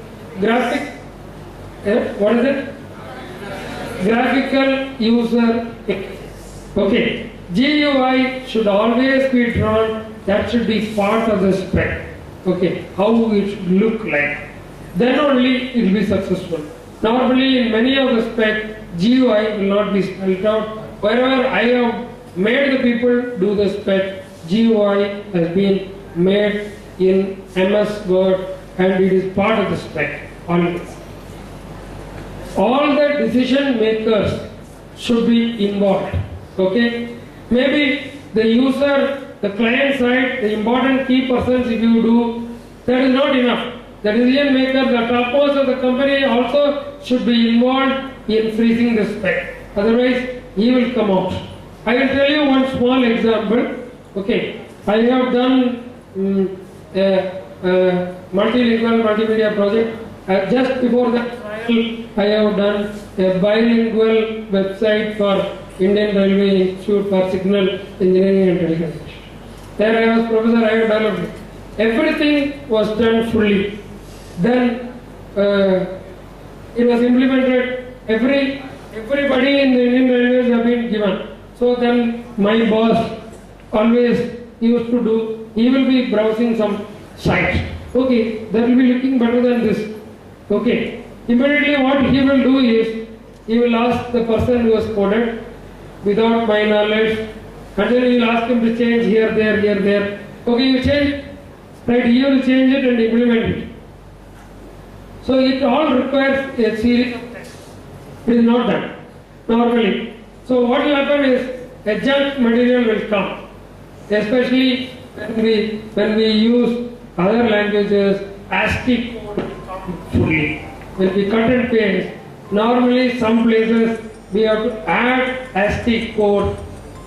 what is it? Graphical user. Okay, GUI should always be drawn. That should be part of the spec. Okay, how it should look like. Then only it will be successful. Normally, in many of the spec, GUI will not be spelled out. Wherever I have made the people do the spec, GUI has been made in MS Word and it is part of the spec always. All the decision makers should be involved. Okay? Maybe the user, the client side, the important key persons, if you do, that is not enough. The decision maker, the topmost of the company also should be involved in freezing the spec. Otherwise, he will come out. I will tell you one small example. Okay, I have done a multilingual multimedia project. Just before that trial, I have done a bilingual website for Indian Railway Institute for Signal Engineering and Telecommunication. There I was professor, I have developed it. Everything was done fully. Then it was implemented. Everybody in the Indian Railways have been given. So then my boss always used to do, he will be browsing some site. Okay, that will be looking better than this. Okay, immediately what he will do is, he will ask the person who has coded without my knowledge, and then he will ask him to change here, there. Okay, you change, right, he will change it and implement it. So it all requires a series of tests. It is not done normally. So what will happen is a junk material will come, especially when we use other languages. ASCII code will come fully. When we cut and paste, normally some places we have to add ASCII code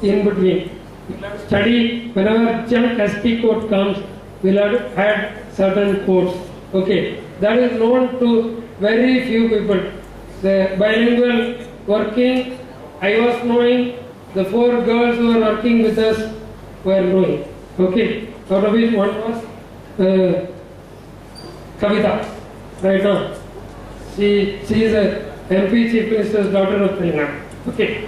in between. We'll have to study whenever junk ASCII code comes, we'll have to add certain codes. Okay, that is known to very few people. The bilingual working, I was knowing, the 4 girls who were working with us were knowing. Okay, out of which one was Kavita, right now. She is a MP Chief Minister's daughter of Telangana. Okay,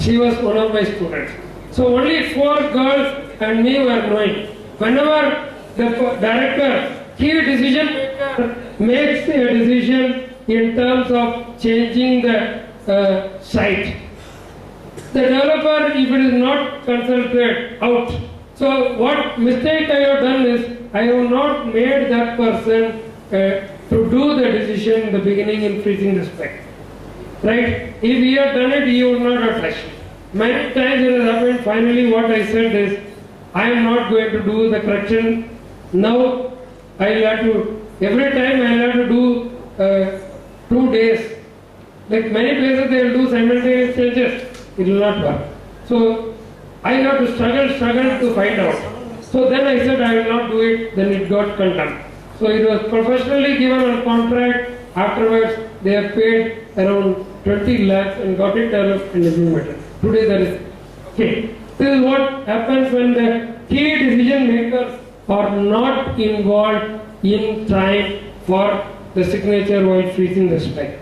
she was one of my students. So only 4 girls and me were knowing. Whenever the director, key decision maker, makes a decision in terms of changing the site, the developer, if it is not consulted, out. So what mistake I have done is, I have not made that person to do the decision in the beginning in freezing the spec. Right? If he had done it, he would not have touched. Many times it has happened. Finally what I said is, I am not going to do the correction. Now I will have to, every time I will have to do 2 days. Like many places they will do simultaneous changes. It will not work. So I have to struggle to find out. So then I said I will not do it, then it got condemned. So it was professionally given on contract. Afterwards they have paid around 20 lakhs and got it developed and implemented. Today that is okay. This is what happens when the key decision makers are not involved in time for the signature while freezing the spec.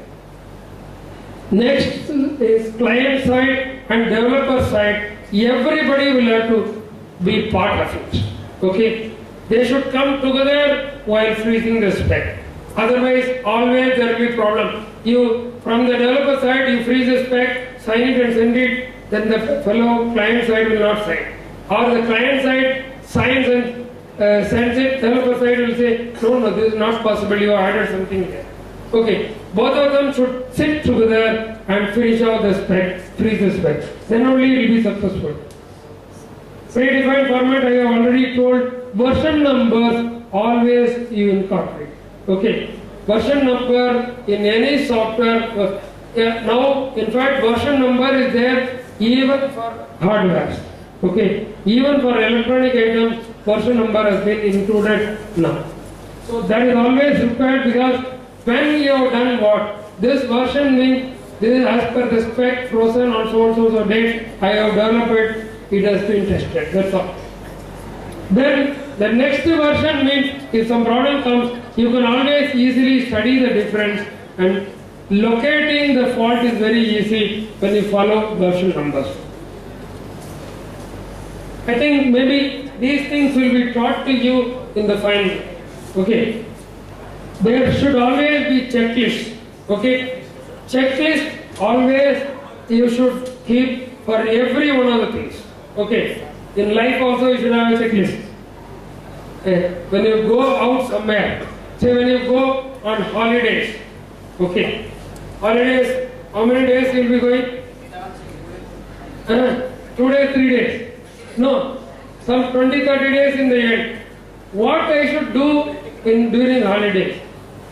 Next is client side and developer side. Everybody will have to be part of it. Okay? They should come together while freezing the spec. Otherwise, always there will be problem. You, from the developer side, you freeze the spec, sign it and send it, then the fellow client side will not sign. Or the client side signs and sends it, developer side will say, no, this is not possible, you have added something there. Okay, both of them should sit together and finish out the spec, freeze the spec. Then only it will be successful. Predefined format, I have already told. Version numbers always you incorporate. Okay, version number in any software. Now, in fact, version number is there even for hardware. Okay, even for electronic items, version number has been included now. So that is always required, because when you have done what? This version means this is as per the spec, frozen on so and so date, I have developed it has been tested. That's all. Then the next version means if some problem comes, you can always easily study the difference, and locating the fault is very easy when you follow version numbers. I think maybe these things will be taught to you in the final. Okay. There should always be checklist. Okay. Checklist always you should keep for every one of the things. Okay. In life also you should have a checklist. When you go out somewhere, Say when you go on holidays, okay, holidays, how many days you will be going? 2 days, 3 days. No, some 20, 30 days in the end. What I should do during holidays?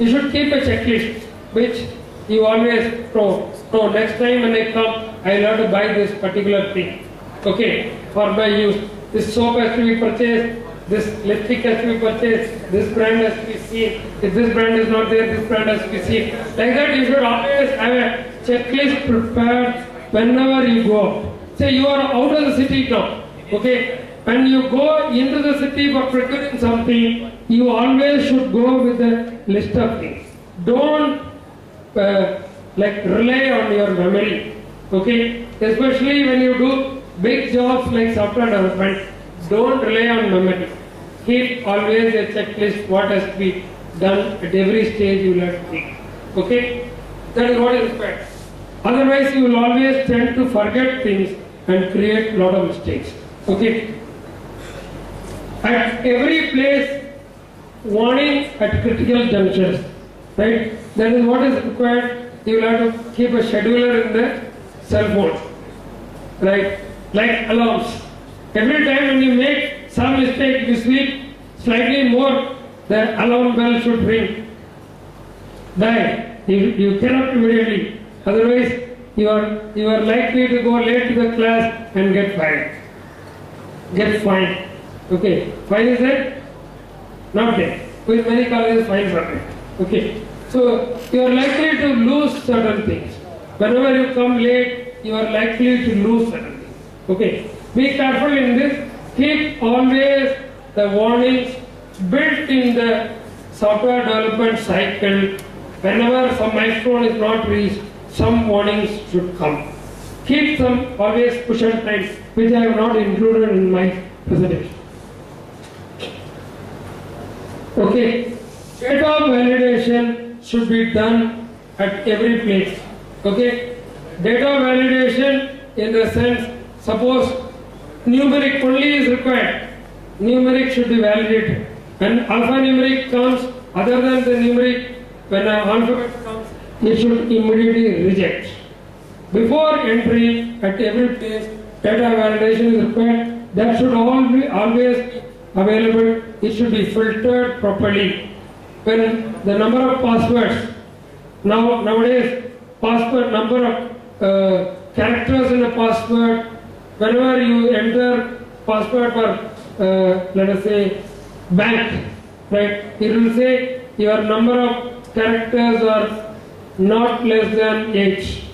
You should keep a checklist which you always know. No, next time when I come, I will have to buy this particular thing. Okay, for my use. This soap has to be purchased, this lipstick has to be purchased, this brand has to be seen. If this brand is not there, this brand has to be seen. Like that, you should always have a checklist prepared whenever you go. Say you are out of the city now. Okay, when you go into the city for procuring something, you always should go with a list of things. Don't rely on your memory. Okay, especially when you do big jobs like software development, don't rely on memory. Keep always a checklist what has to be done at every stage you will have to think. Okay, that is what is required. Otherwise, you will always tend to forget things and create a lot of mistakes. Okay. At every place, warning at critical junctures. Right? That is what is required. You will have to keep a scheduler in the cell phone. Right? Like alarms. Every time when you make some mistake, you sleep slightly more, the alarm bell should ring. Die. You cannot immediately. Otherwise, you are likely to go late to the class and get fired. Get fined. Okay. Fine is that? Not there. With many colleges, fines are there. Okay. So you are likely to lose certain things. Whenever you come late, you are likely to lose certain things. Okay. Be careful in this. Keep always the warnings built in the software development cycle. Whenever some milestone is not reached, some warnings should come. Keep some always push and times, which I have not included in my presentation. Okay, data validation should be done at every place. Okay, data validation in the sense, suppose numeric only is required. Numeric should be validated. When alphanumeric comes, other than the numeric, when an alphabet comes, it should immediately reject. Before entry at every place, data validation is required. That should always be available. It should be filtered properly. When the number of passwords, nowadays, password number of characters in a password, whenever you enter password for, let us say, bank, right, it will say your number of characters are not less than 8.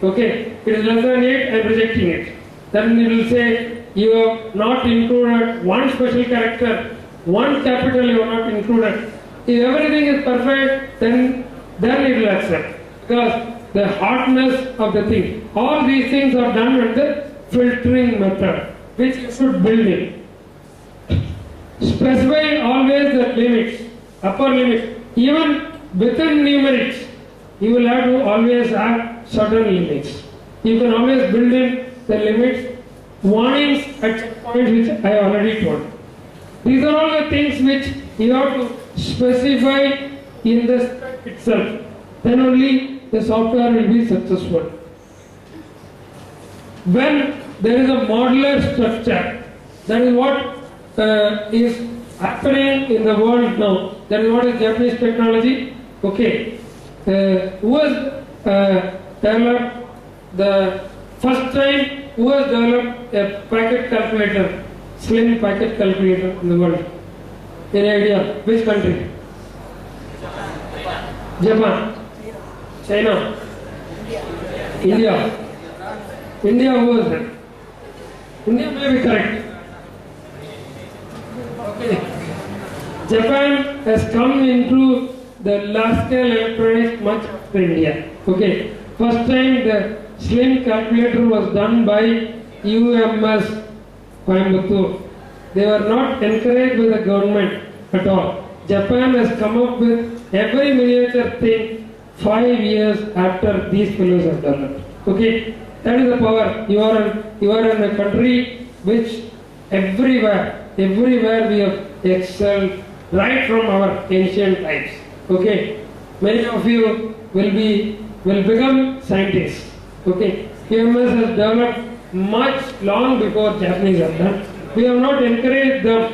Okay, it is less than 8, I am rejecting it. Then it will say you have not included one special character, one capital you have not included. If everything is perfect, then it will accept. Because the hardness of the thing. All these things are done with the filtering method, which you should build in. Specify always the limits, upper limit. Even within numerics, you will have to always have certain limits. You can always build in the limits, warnings at checkpoints, which I already told. These are all the things which you have to specify in the spec itself. Then only the software will be successful. When there is a modular structure, that is what is happening in the world now. That is what is Japanese technology. Okay. Who has developed the first time? Who has developed a packet calculator, slim packet calculator in the world? Any idea? Which country? Japan. China. India. India, who was that? India may be correct. Okay. Japan has come into the large scale electronics much after India. Okay. First time the slim calculator was done by UMS Coimbatore. They were not encouraged by the government at all. Japan has come up with every miniature thing 5 years after these fellows have developed. Okay. That is the power. You are in a country which everywhere we have excelled right from our ancient times. Okay, many of you will become scientists. Okay, EMS has developed much long before Japanese have done. We have not encouraged them.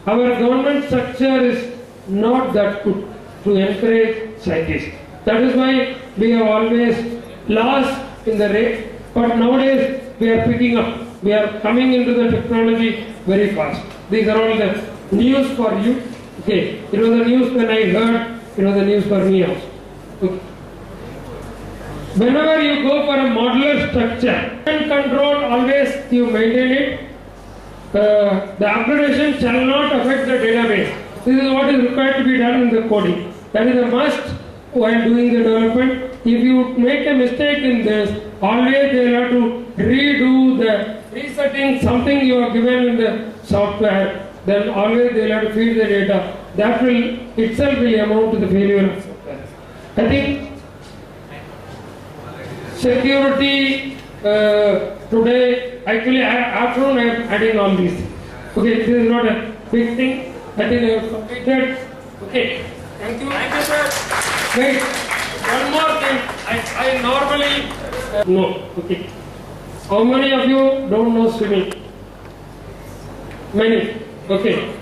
Our government structure is not that good to encourage scientists. That is why we have always lost in the race. But nowadays we are picking up. We are coming into the technology very fast. These are all the news for you. Okay, it was the news when I heard. It was the news for me also. Okay. Whenever you go for a modular structure, and control always you maintain it. The upgradation shall not affect the database. This is what is required to be done in the coding. That is a must while doing the development. If you make a mistake in this, always they have to redo the resetting something you have given in the software. Then always they have to feed the data. That will itself will amount to the failure of software. I think security today, actually afternoon I am adding all these. Okay, this is not a big thing. I think I have completed. Okay, thank you. Thank you, sir. Wait, one more thing. I normally no. Okay. How many of you don't know swimming? Many. Okay.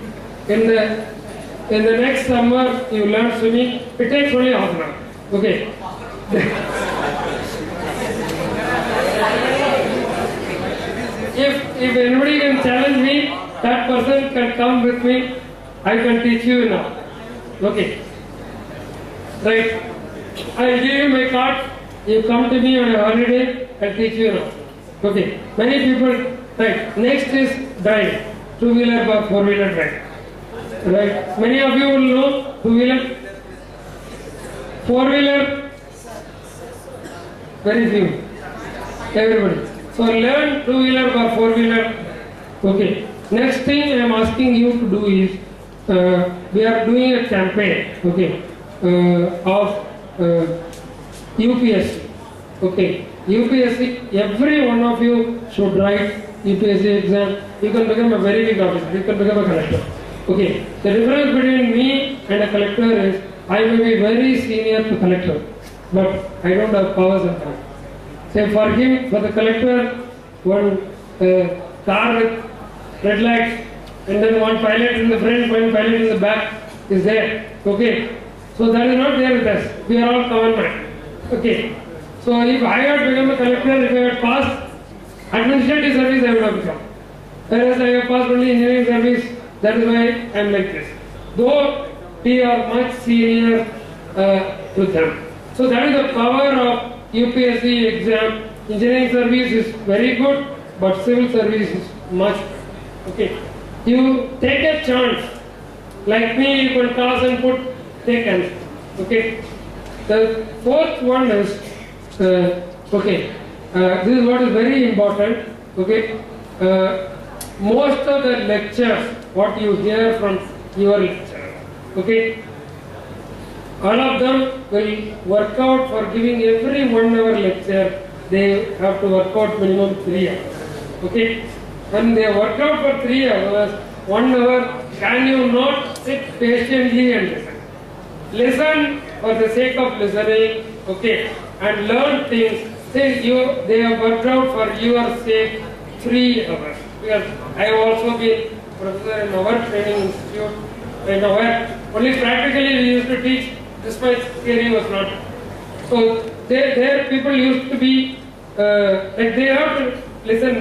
In the next summer you learn swimming. It takes only half an hour. Okay. If anybody can challenge me, that person can come with me. I can teach you now. Okay. Right. I'll give you my card. You come to me on a holiday. I'll teach you now. Okay. Many people. Right. Next is drive. Two-wheeler or four-wheeler drive. Right. Many of you will know two-wheeler. Four-wheeler. Very few. Everybody. So learn two-wheeler or four-wheeler. Okay. Next thing I am asking you to do is, we are doing a campaign, okay, of UPSC. Okay. UPSC, every one of you should write UPSC exam. You can become a very big officer. You can become a collector. Okay. The difference between me and a collector is, I may be very senior to collector, but I don't have powers and powers. Say for him, for the collector, one car with red lights, and then one pilot in the front, one pilot in the back is there. Okay. So that is not there with us. We are all common man. Okay. So if I had become a collector, if I had passed administrative service, I would have become. Whereas I have passed only engineering service, that is why I am like this. Though we are much senior to them. So that is the power of UPSC exam. Engineering service is very good, but civil service is much. Okay. You take a chance. Like me, you can toss and put, take answer. Okay. The fourth one is, okay, this is what is very important. Okay. Most of the lectures, what you hear from your lecturer, okay, all of them will work out for giving every 1 hour lecture. They have to work out minimum 3 hours. Okay. When they work out for 3 hours, 1 hour, can you not sit patiently and listen? Listen for the sake of listening, okay, and learn things. They have worked out for your sake 3 hours. Because I have also been professor in our training institute, and where only practically we used to teach. This much theory was not. So there people used to be like they have to listen.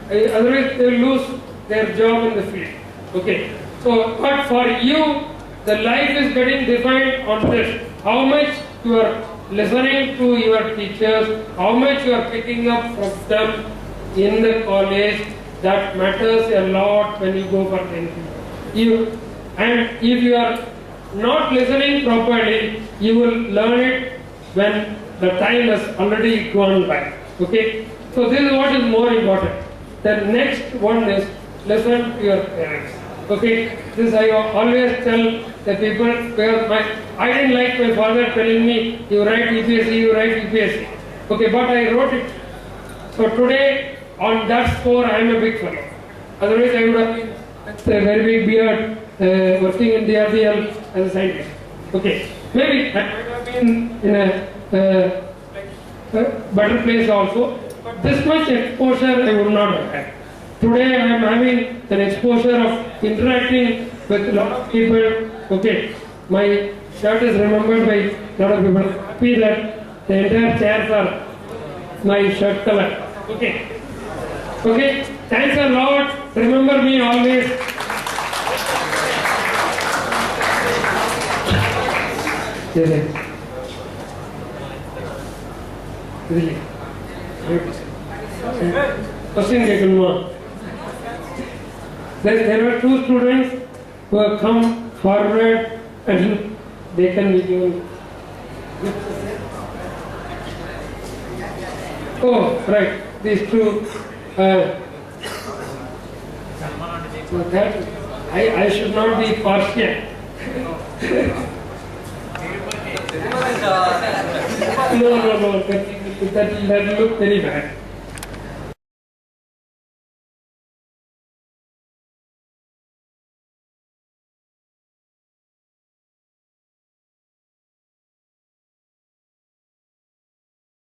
Otherwise they will lose their job in the field. Okay. So, but for you, the life is getting defined on this. How much you are listening to your teachers, how much you are picking up from them in the college, that matters a lot when you go for anything. And if you are not listening properly, you will learn it when the time has already gone by. Okay? So this is what is more important. The next one is listen to your parents. Okay? This I always tell the people where I didn't like my father telling me, you write UPSC, you write UPSC. Okay, but I wrote it. So today, on that score, I am a big fellow. Otherwise, I would have been with a very big beard working in DRDL as a scientist. Okay, maybe I might have been in a better place also, but this much exposure I would not have had. Today I am having an exposure of interacting with a lot of people. Okay, my shirt is remembered by a lot of people. Happy that the entire chairs are my shirt color. Okay. Okay, thanks a lot. Remember me always. Really. Question taken more. There were two students who have come forward and they can be given. Oh, right. These two. So that I should not be partial. No. That will look very bad.